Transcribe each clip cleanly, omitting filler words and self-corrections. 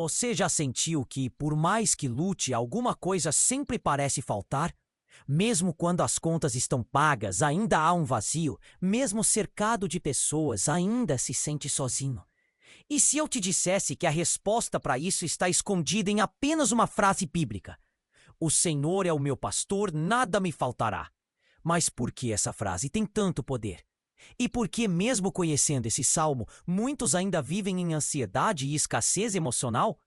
Você já sentiu que, por mais que lute, alguma coisa sempre parece faltar? Mesmo quando as contas estão pagas, ainda há um vazio. Mesmo cercado de pessoas, ainda se sente sozinho. E se eu te dissesse que a resposta para isso está escondida em apenas uma frase bíblica? O Senhor é o meu pastor, nada me faltará. Mas por que essa frase tem tanto poder? E por que, mesmo conhecendo esse salmo, muitos ainda vivem em ansiedade e escassez emocional?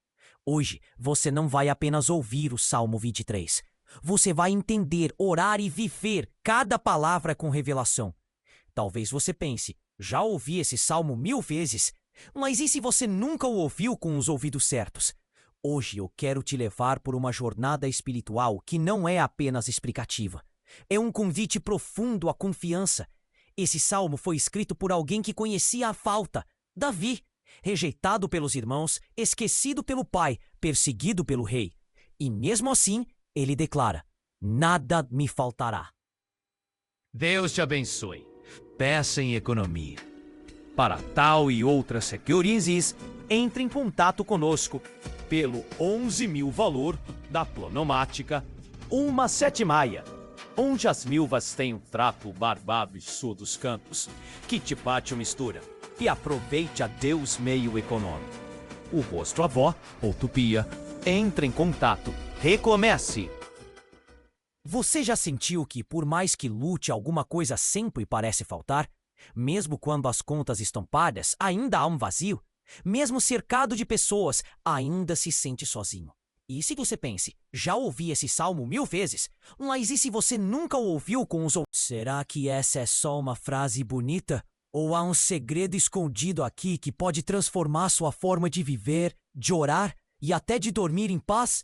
Hoje, você não vai apenas ouvir o Salmo 23. Você vai entender, orar e viver cada palavra com revelação. Talvez você pense, já ouvi esse salmo 1000 vezes, mas e se você nunca o ouviu com os ouvidos certos? Hoje eu quero te levar por uma jornada espiritual que não é apenas explicativa. É um convite profundo à confiança. Esse salmo foi escrito por alguém que conhecia a falta, Davi, rejeitado pelos irmãos, esquecido pelo pai, perseguido pelo rei. E mesmo assim, ele declara: nada me faltará. Deus te abençoe. Peça em economia. Para tal e outras securities, entre em contato conosco pelo 11.000 valor da Plonomática 176, onde as milvas têm um trato barbado e sul dos campos, que te bate mistura e aproveite a Deus meio econômico. O rosto avó ou tupia, entre em contato. Recomece! Você já sentiu que, por mais que lute, alguma coisa sempre parece faltar? Mesmo quando as contas estão pagas, ainda há um vazio? Mesmo cercado de pessoas, ainda se sente sozinho. E se você pense, já ouvi esse salmo 1000 vezes, mas e se você nunca o ouviu com os outros? Será que essa é só uma frase bonita? Ou há um segredo escondido aqui que pode transformar sua forma de viver, de orar e até de dormir em paz?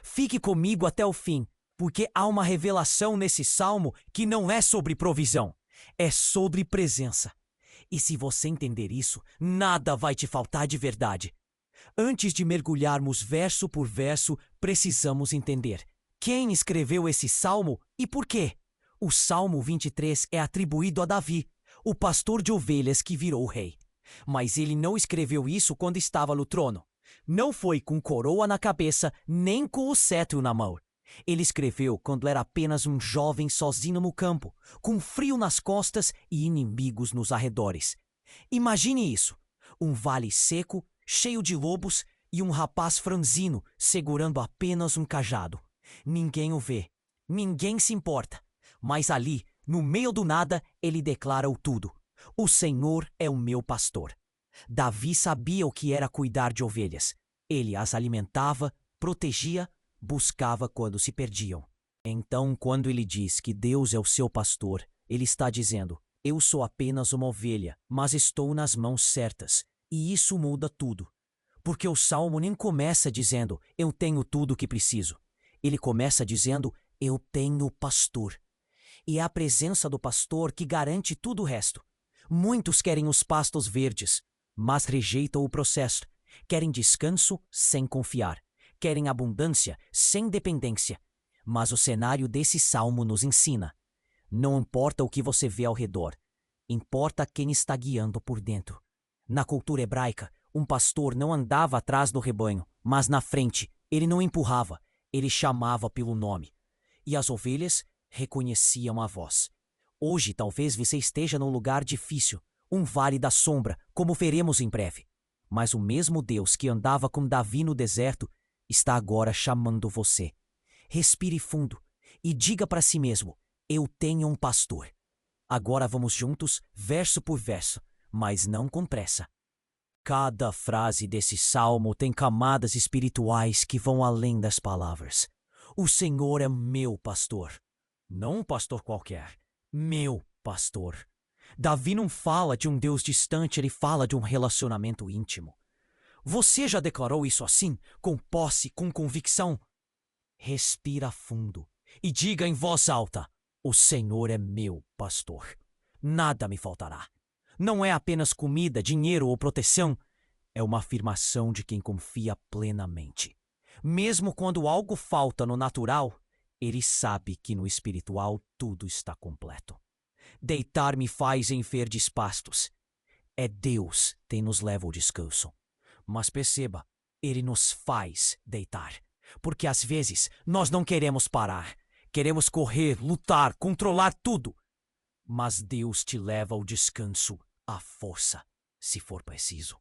Fique comigo até o fim, porque há uma revelação nesse salmo que não é sobre provisão, é sobre presença. E se você entender isso, nada vai te faltar de verdade. Antes de mergulharmos verso por verso, precisamos entender quem escreveu esse salmo e por quê. O Salmo 23 é atribuído a Davi, o pastor de ovelhas que virou rei. Mas ele não escreveu isso quando estava no trono. Não foi com coroa na cabeça, nem com o cetro na mão. Ele escreveu quando era apenas um jovem sozinho no campo, com frio nas costas e inimigos nos arredores. Imagine isso: um vale seco, cheio de lobos e um rapaz franzino segurando apenas um cajado. Ninguém o vê, ninguém se importa, mas ali, no meio do nada, ele declara o tudo: o Senhor é o meu pastor. Davi sabia o que era cuidar de ovelhas. Ele as alimentava, protegia, buscava quando se perdiam. Então, quando ele diz que Deus é o seu pastor, ele está dizendo: eu sou apenas uma ovelha, mas estou nas mãos certas. E isso muda tudo. Porque o Salmo nem começa dizendo: eu tenho tudo o que preciso. Ele começa dizendo: eu tenho pastor. E é a presença do pastor que garante tudo o resto. Muitos querem os pastos verdes, mas rejeitam o processo. Querem descanso sem confiar. Querem abundância sem dependência. Mas o cenário desse salmo nos ensina: não importa o que você vê ao redor, importa quem está guiando por dentro. Na cultura hebraica, um pastor não andava atrás do rebanho, mas na frente. Ele não empurrava, ele chamava pelo nome. E as ovelhas reconheciam a voz. Hoje, talvez você esteja num lugar difícil, um vale da sombra, como veremos em breve. Mas o mesmo Deus que andava com Davi no deserto está agora chamando você. Respire fundo e diga para si mesmo: eu tenho um pastor. Agora vamos juntos, verso por verso, mas não com pressa. Cada frase desse salmo tem camadas espirituais que vão além das palavras. O Senhor é meu pastor. Não um pastor qualquer. Meu pastor. Davi não fala de um Deus distante, ele fala de um relacionamento íntimo. Você já declarou isso assim, com posse, com convicção? Respira fundo e diga em voz alta: o Senhor é meu pastor. Nada me faltará. Não é apenas comida, dinheiro ou proteção. É uma afirmação de quem confia plenamente. Mesmo quando algo falta no natural, ele sabe que no espiritual tudo está completo. Deitar-me faz em verdes pastos. É Deus quem nos leva ao descanso. Mas perceba, Ele nos faz deitar, porque às vezes nós não queremos parar. Queremos correr, lutar, controlar tudo. Mas Deus te leva ao descanso, à força, se for preciso.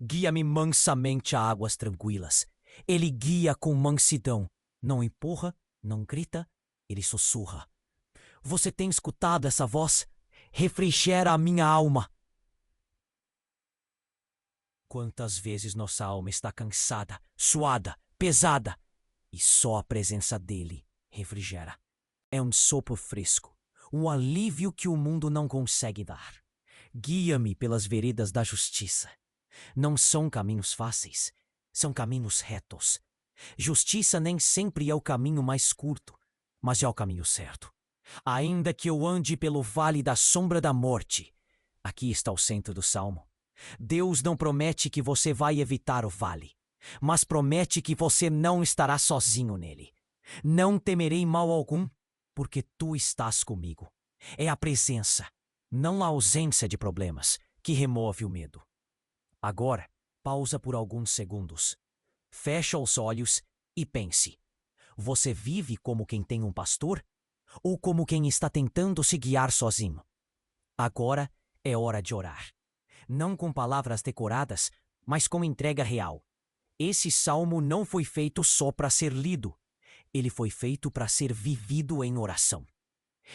Guia-me mansamente a águas tranquilas. Ele guia com mansidão. Não empurra, não grita, ele sussurra. Você tem escutado essa voz? Refrigera a minha alma. Quantas vezes nossa alma está cansada, suada, pesada, e só a presença dele refrigera. É um sopro fresco, um alívio que o mundo não consegue dar. Guia-me pelas veredas da justiça. Não são caminhos fáceis, são caminhos retos. Justiça nem sempre é o caminho mais curto, mas é o caminho certo. Ainda que eu ande pelo vale da sombra da morte, aqui está o centro do salmo. Deus não promete que você vai evitar o vale, mas promete que você não estará sozinho nele. Não temerei mal algum, porque tu estás comigo. É a presença, não a ausência de problemas, que remove o medo. Agora, pausa por alguns segundos. Fecha os olhos e pense. Você vive como quem tem um pastor ou como quem está tentando se guiar sozinho? Agora é hora de orar. Não com palavras decoradas, mas com entrega real. Esse salmo não foi feito só para ser lido. Ele foi feito para ser vivido em oração.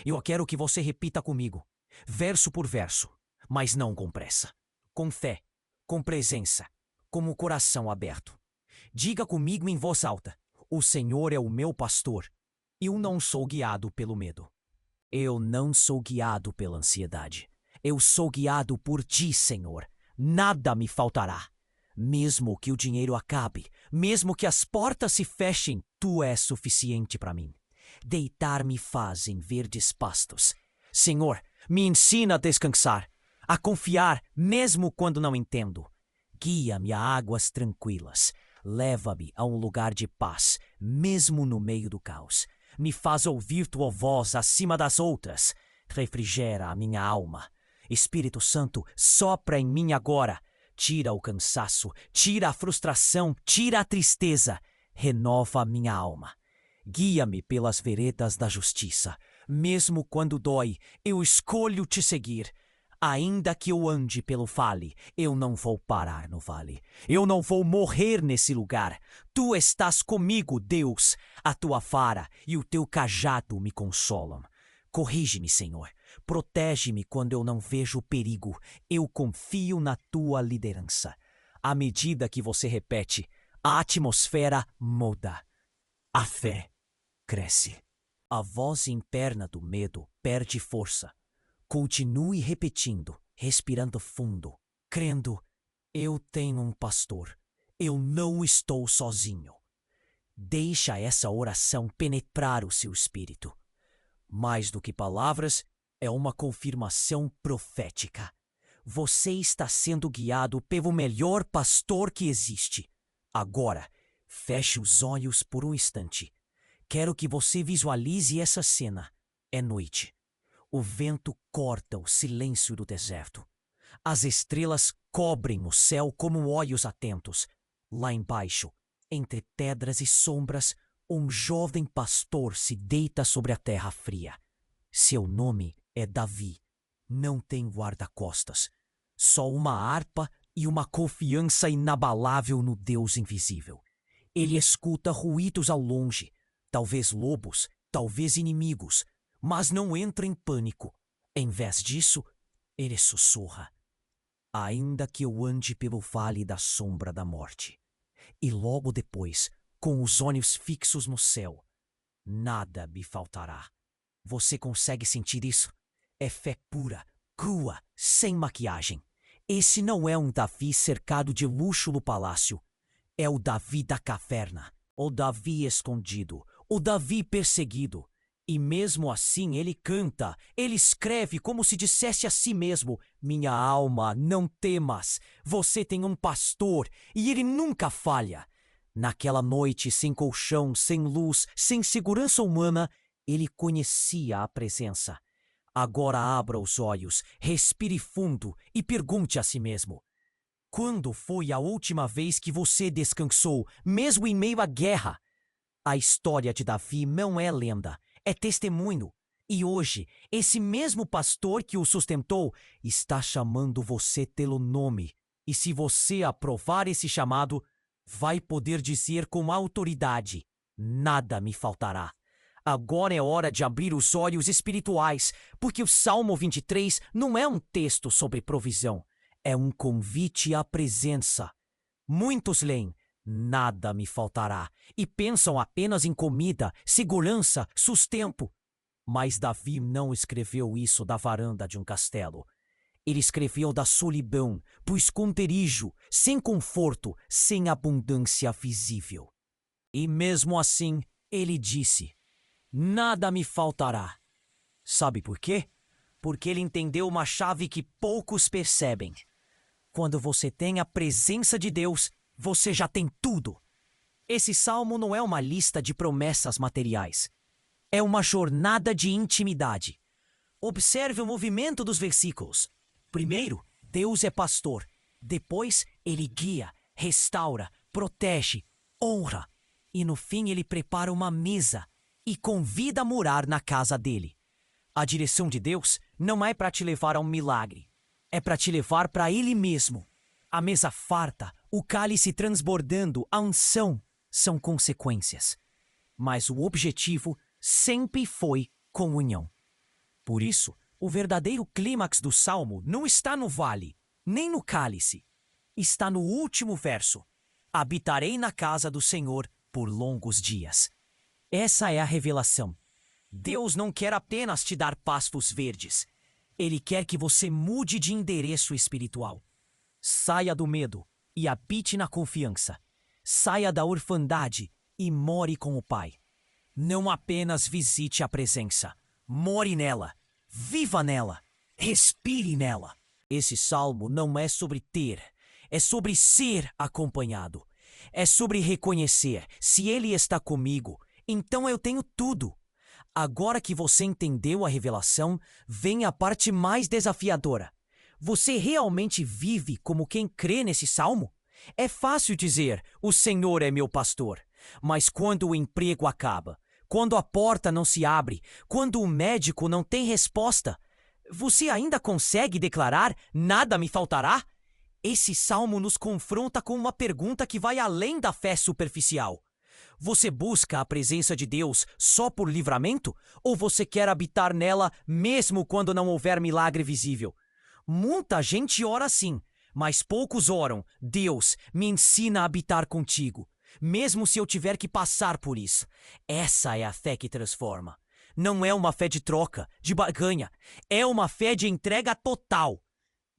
Eu quero que você repita comigo, verso por verso, mas não com pressa. Com fé, com presença, com o coração aberto. Diga comigo em voz alta: o Senhor é o meu pastor. Eu não sou guiado pelo medo. Eu não sou guiado pela ansiedade. Eu sou guiado por ti, Senhor. Nada me faltará. Mesmo que o dinheiro acabe, mesmo que as portas se fechem, tu és suficiente para mim. Deitar-me faz em verdes pastos. Senhor, me ensina a descansar, a confiar mesmo quando não entendo. Guia-me a águas tranquilas. Leva-me a um lugar de paz, mesmo no meio do caos. Me faz ouvir tua voz acima das outras. Refrigera a minha alma. Espírito Santo, sopra em mim agora. Tira o cansaço, tira a frustração, tira a tristeza. Renova a minha alma. Guia-me pelas veredas da justiça. Mesmo quando dói, eu escolho te seguir. Ainda que eu ande pelo vale, eu não vou parar no vale. Eu não vou morrer nesse lugar. Tu estás comigo, Deus. A tua vara e o teu cajado me consolam. Corrige-me, Senhor. Protege-me quando eu não vejo perigo. Eu confio na tua liderança. À medida que você repete, a atmosfera muda. A fé cresce. A voz interna do medo perde força. Continue repetindo, respirando fundo, crendo: eu tenho um pastor. Eu não estou sozinho. Deixa essa oração penetrar o seu espírito. Mais do que palavras, é uma confirmação profética. Você está sendo guiado pelo melhor pastor que existe. Agora, feche os olhos por um instante. Quero que você visualize essa cena. É noite. O vento corta o silêncio do deserto. As estrelas cobrem o céu como olhos atentos. Lá embaixo, entre pedras e sombras, um jovem pastor se deita sobre a terra fria. Seu nome é Davi. Não tem guarda-costas. Só uma harpa e uma confiança inabalável no Deus invisível. Ele escuta ruídos ao longe, talvez lobos, talvez inimigos, mas não entra em pânico. Em vez disso, ele sussurra: ainda que eu ande pelo vale da sombra da morte. E logo depois, com os olhos fixos no céu, nada me faltará. Você consegue sentir isso? É fé pura, crua, sem maquiagem. Esse não é um Davi cercado de luxo no palácio. É o Davi da caverna, o Davi escondido, o Davi perseguido. E mesmo assim ele canta, ele escreve como se dissesse a si mesmo: minha alma, não temas, você tem um pastor e ele nunca falha. Naquela noite sem colchão, sem luz, sem segurança humana, ele conhecia a presença. Agora abra os olhos, respire fundo e pergunte a si mesmo: Quando foi a última vez que você descansou, mesmo em meio à guerra? A história de Davi não é lenda, é testemunho. E hoje, esse mesmo pastor que o sustentou está chamando você pelo nome. E se você aprovar esse chamado, vai poder dizer com autoridade: nada me faltará. Agora é hora de abrir os olhos espirituais, porque o Salmo 23 não é um texto sobre provisão, é um convite à presença. Muitos leem: nada me faltará, e pensam apenas em comida, segurança, sustento. Mas Davi não escreveu isso da varanda de um castelo. Ele escreveu da solidão, do esconderijo, sem conforto, sem abundância visível. E mesmo assim, ele disse: nada me faltará. Sabe por quê? Porque ele entendeu uma chave que poucos percebem. Quando você tem a presença de Deus, você já tem tudo. Esse salmo não é uma lista de promessas materiais. É uma jornada de intimidade. Observe o movimento dos versículos. Primeiro, Deus é pastor. Depois, ele guia, restaura, protege, honra. E no fim, ele prepara uma mesa e convida a morar na casa dele. A direção de Deus não é para te levar a um milagre. É para te levar para ele mesmo. A mesa farta, o cálice transbordando, a unção são consequências. Mas o objetivo sempre foi comunhão. Por isso, o verdadeiro clímax do salmo não está no vale, nem no cálice. Está no último verso: habitarei na casa do Senhor por longos dias. Essa é a revelação. Deus não quer apenas te dar pastos verdes. Ele quer que você mude de endereço espiritual. Saia do medo e habite na confiança. Saia da orfandade e more com o Pai. Não apenas visite a presença. More nela. Viva nela. Respire nela. Esse salmo não é sobre ter, é sobre ser acompanhado. É sobre reconhecer: se Ele está comigo, então eu tenho tudo. Agora que você entendeu a revelação, vem a parte mais desafiadora. Você realmente vive como quem crê nesse salmo? É fácil dizer: o Senhor é meu pastor. Mas quando o emprego acaba, quando a porta não se abre, quando o médico não tem resposta, você ainda consegue declarar: nada me faltará? Esse salmo nos confronta com uma pergunta que vai além da fé superficial. Você busca a presença de Deus só por livramento? Ou você quer habitar nela mesmo quando não houver milagre visível? Muita gente ora assim, mas poucos oram: Deus, me ensina a habitar contigo, mesmo se eu tiver que passar por isso. Essa é a fé que transforma. Não é uma fé de troca, de barganha. É uma fé de entrega total.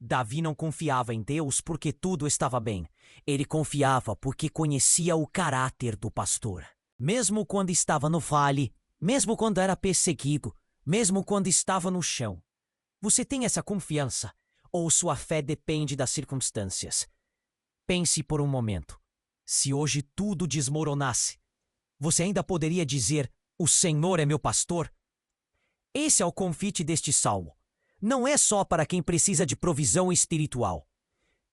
Davi não confiava em Deus porque tudo estava bem. Ele confiava porque conhecia o caráter do pastor. Mesmo quando estava no vale, mesmo quando era perseguido, mesmo quando estava no chão. Você tem essa confiança? Ou sua fé depende das circunstâncias? Pense por um momento. Se hoje tudo desmoronasse, você ainda poderia dizer: o Senhor é meu pastor? Esse é o convite deste salmo. Não é só para quem precisa de provisão espiritual.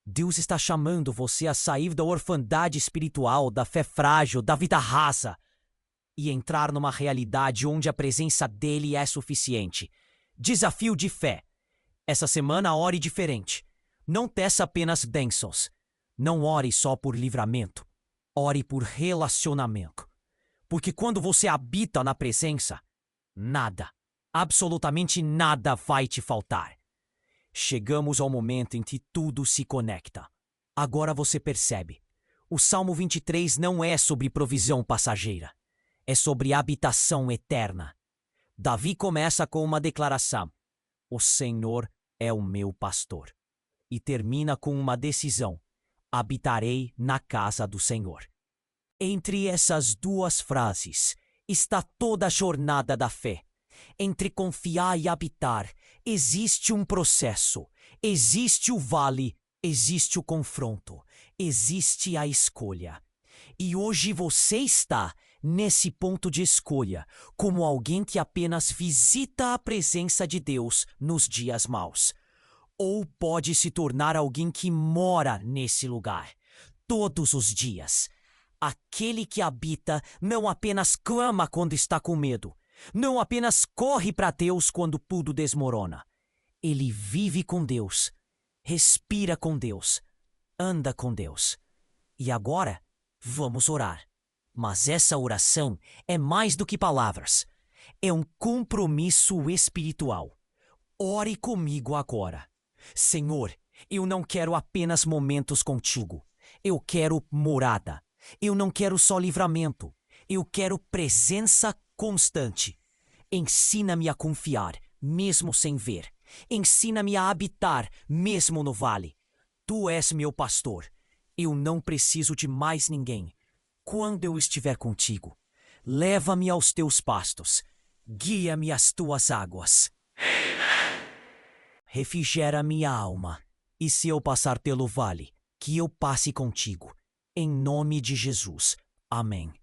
Deus está chamando você a sair da orfandade espiritual, da fé frágil, da vida rasa, e entrar numa realidade onde a presença dele é suficiente. Desafio de fé. Essa semana ore diferente. Não peça apenas bênçãos. Não ore só por livramento. Ore por relacionamento. Porque quando você habita na presença, nada, absolutamente nada vai te faltar. Chegamos ao momento em que tudo se conecta. Agora você percebe. O Salmo 23 não é sobre provisão passageira. É sobre habitação eterna. Davi começa com uma declaração: o Senhor é o meu pastor. E termina com uma decisão: habitarei na casa do Senhor. Entre essas duas frases está toda a jornada da fé. Entre confiar e habitar, existe um processo, existe o vale, existe o confronto, existe a escolha. E hoje você está nesse ponto de escolha, como alguém que apenas visita a presença de Deus nos dias maus, ou pode se tornar alguém que mora nesse lugar todos os dias. Aquele que habita não apenas clama quando está com medo, não apenas corre para Deus quando tudo desmorona. Ele vive com Deus, respira com Deus, anda com Deus. E agora, vamos orar. Mas essa oração é mais do que palavras. É um compromisso espiritual. Ore comigo agora. Senhor, eu não quero apenas momentos contigo. Eu quero morada. Eu não quero só livramento. Eu quero presença constante. Ensina-me a confiar, mesmo sem ver. Ensina-me a habitar, mesmo no vale. Tu és meu pastor. Eu não preciso de mais ninguém. Quando eu estiver contigo, leva-me aos teus pastos. Guia-me às tuas águas. Refrigera minha alma. E se eu passar pelo vale, que eu passe contigo. Em nome de Jesus. Amém.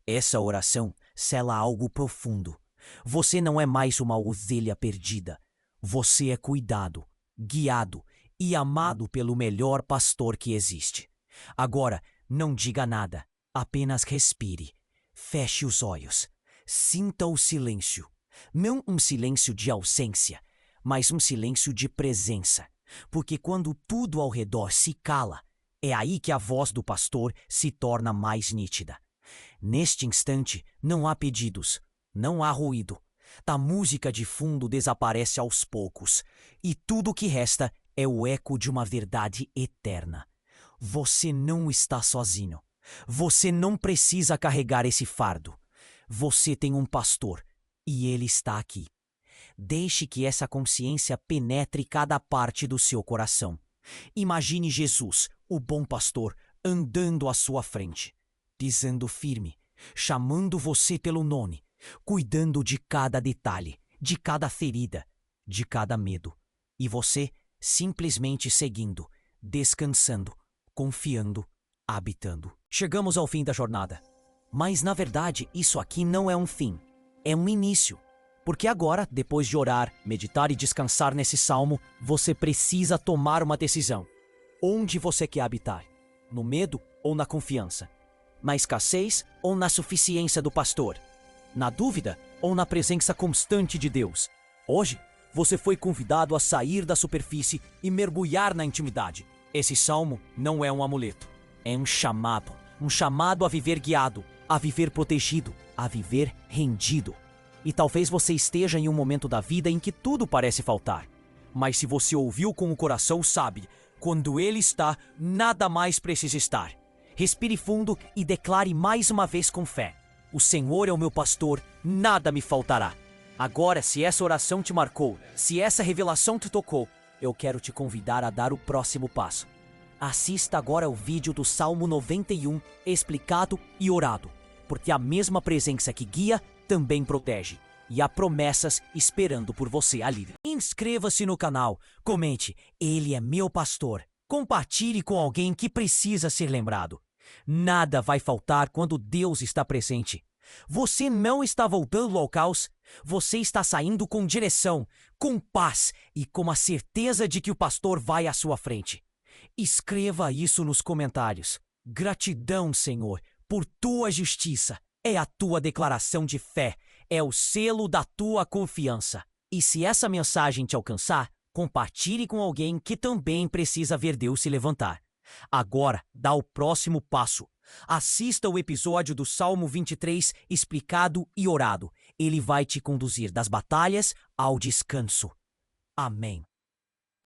Essa oração sela algo profundo. Você não é mais uma ovelha perdida. Você é cuidado, guiado e amado pelo melhor pastor que existe. Agora, não diga nada. Apenas respire. Feche os olhos. Sinta o silêncio. Não um silêncio de ausência, mas um silêncio de presença. Porque quando tudo ao redor se cala, é aí que a voz do pastor se torna mais nítida. Neste instante, não há pedidos, não há ruído. A música de fundo desaparece aos poucos, e tudo o que resta é o eco de uma verdade eterna. Você não está sozinho. Você não precisa carregar esse fardo. Você tem um pastor, e ele está aqui. Deixe que essa consciência penetre cada parte do seu coração. Imagine Jesus, o bom pastor, andando à sua frente, pisando firme, chamando você pelo nome, cuidando de cada detalhe, de cada ferida, de cada medo. E você simplesmente seguindo, descansando, confiando, habitando. Chegamos ao fim da jornada. Mas, na verdade, isso aqui não é um fim. É um início. Porque agora, depois de orar, meditar e descansar nesse salmo, você precisa tomar uma decisão. Onde você quer habitar? No medo ou na confiança? Na escassez ou na suficiência do pastor? Na dúvida ou na presença constante de Deus? Hoje, você foi convidado a sair da superfície e mergulhar na intimidade. Esse salmo não é um amuleto. É um chamado a viver guiado, a viver protegido, a viver rendido. E talvez você esteja em um momento da vida em que tudo parece faltar. Mas se você ouviu com o coração, sabe, quando ele está, nada mais precisa estar. Respire fundo e declare mais uma vez com fé. O Senhor é o meu pastor, nada me faltará. Agora, se essa oração te marcou, se essa revelação te tocou, eu quero te convidar a dar o próximo passo. Assista agora ao vídeo do Salmo 91, explicado e orado, porque a mesma presença que guia também protege, e há promessas esperando por você ali. Inscreva-se no canal, comente, ele é meu pastor. Compartilhe com alguém que precisa ser lembrado. Nada vai faltar quando Deus está presente. Você não está voltando ao caos, você está saindo com direção, com paz e com a certeza de que o pastor vai à sua frente. Escreva isso nos comentários. Gratidão, Senhor, por tua justiça. É a tua declaração de fé, é o selo da tua confiança. E se essa mensagem te alcançar, compartilhe com alguém que também precisa ver Deus se levantar. Agora, dá o próximo passo. Assista o episódio do Salmo 23 explicado e orado. Ele vai te conduzir das batalhas ao descanso. Amém.